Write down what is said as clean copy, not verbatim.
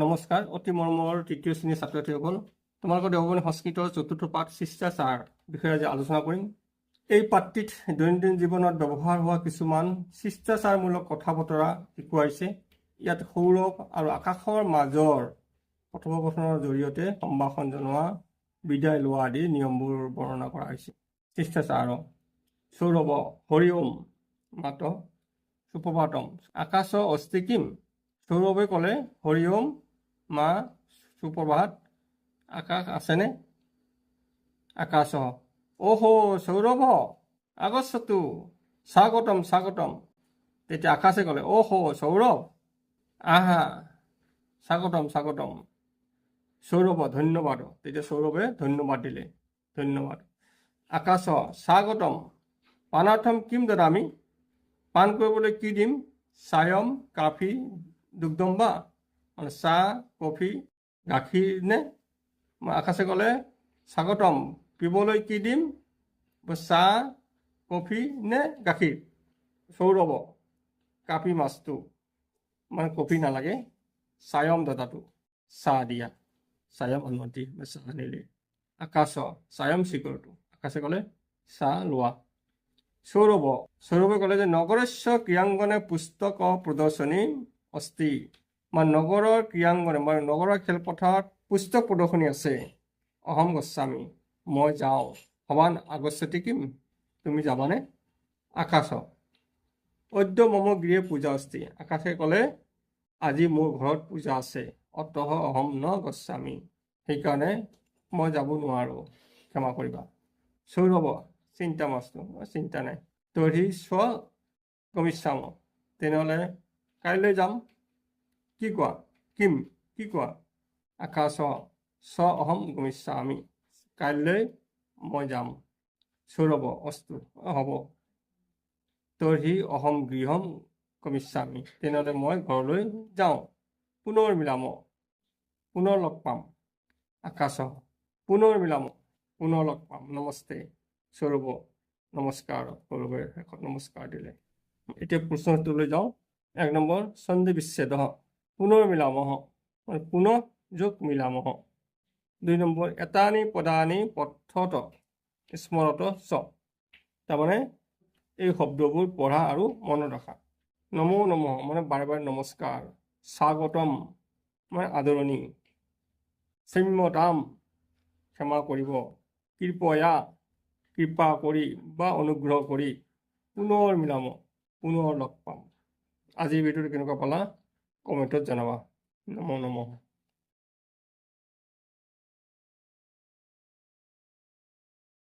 নমস্কাৰ, অতি মৰমৰ তৃতীয় শ্ৰেণীৰ ছাত্ৰ ছাত্ৰীসকল, তোমালোকৰ দেৱভূমি সংস্কৃতৰ চতুৰ্থ পাঠ শিষ্টাচাৰ বিষয়ে আজি আলোচনা কৰিম। এই পাঠটিত দৈনন্দিন জীৱনত ব্যৱহাৰ হোৱা কিছুমান শিষ্টাচাৰমূলক কথা বতৰা শিকোৱাইছে। ইয়াত সৌৰভ আৰু আকাশৰ মাজৰ কথোপকথনৰ জৰিয়তে সম্ভাষণ জনোৱা, বিদায় লোৱা আদি নিয়মবোৰ বৰ্ণনা কৰা হৈছে। শিষ্টাচাৰ: সৌৰভ হৰি ওম মাত সুপ্ৰভাতম আকাশ অস্তি কিম। সৌৰভে ক'লে, হৰি ওম মা সুপ্ৰভাত, আকাশ আছেনে? আকাশ: অহো সৌৰভ আগচ্ছতু স্বাগতম স্বাগতম। তেতিয়া আকাশে ক'লে, অহো সৌৰভ আহা স্বাগতম স্বাগতম। সৌৰভ ধন্যবাদ। তেতিয়া সৌৰভে ধন্যবাদ দিলে, ধন্যবাদ। আকাশ: স্বাগতম পানাৰ্থম কিম দদামি। পান কৰিবলৈ কি দিম? চায়ম কাফি দুগ্ধম বা, মানে চাহ কফি গাখীৰ নে? আকাশে ক'লে, স্বাগতম পিবলৈ কি দিম? চাহ কফি নে গাখীৰ? সৌৰভ কাফি মাছটো, মানে কফি নালাগে, চায়ম দাদাটো চাহ দিয়া, চায়ম অনুমতি চাহ আনিলে। আকাশ: চায়ম স্বীকৰটো। আকাশে ক'লে, চাহ লোৱা। সৌৰভে ক'লে যে নগৰস্য ক্ৰীড়াংগনে পুস্তক প্ৰদৰ্শনী অস্তি। মানে নগৰৰ ক্ৰীড়াংগনে, মানে নগৰৰ খেলপথাৰত পুস্তক প্ৰদৰ্শনী আছে। অহম গচ্ছামি মই যাওঁ। ভৱান আগচ্ছতি কিম, তুমি যাবানে? আকাশ: অদ্য মম গৃহে পূজা অস্তি। আকাশে ক'লে, আজি মোৰ ঘৰত পূজা আছে। অতঃ অহম ন গচ্ছামি, সেইকাৰণে মই যাব নোৱাৰোঁ, ক্ষমা কৰিবা। সৌৰভ: চিন্তা মাছটো, চিন্তা নাই। তহি স্ব গমিষ্যাম, তেনেহ'লে কাইলৈ যাম। কি কোৱা? কিম কি কোৱা? আকাশ: স্ব অহম গমিষ্যামি, কাইলৈ মই যাম। সৌৰভ: অস্তু হ'ব। তহি অহম গৃহম গমিষ্যামি, তেনেহ'লে মই ঘৰলৈ যাওঁ। পুনৰ মিলাম, পুনৰ লগ পাম। আকাশ: পুনৰ মিলাম, পুনৰ লগ পাম। নমস্তে। সৌৰভ নমস্কাৰ। সৌৰভে শেষত নমস্কাৰ দিলে। এতিয়া প্ৰশ্নটোলৈ যাওঁ। 1 নম্বৰ সন্ধি বিচ্ছেদ পুনৰ মিলাম, মানে পুনঃ যোগ মিলাম। 2 নম্বৰ এতানি পদানি পঠত স্মৰত চ, তাৰমানে এই শব্দবোৰ পঢ়া আৰু মনত ৰখা। নমো নমঃ মানে বাৰে বাৰে নমস্কাৰ। স্বাগতম মানে আদৰণি। ক্ষম্যতাম ক্ষমা কৰিব। কৃপয়া কৃপা কৰি বা অনুগ্ৰহ কৰি। পুনৰ মিলাম পুনৰ লগ পাম। আজিৰ ভিডিঅ'টো কেনেকুৱা পালা কমেণ্টত জনাবা। নমো নমঃ।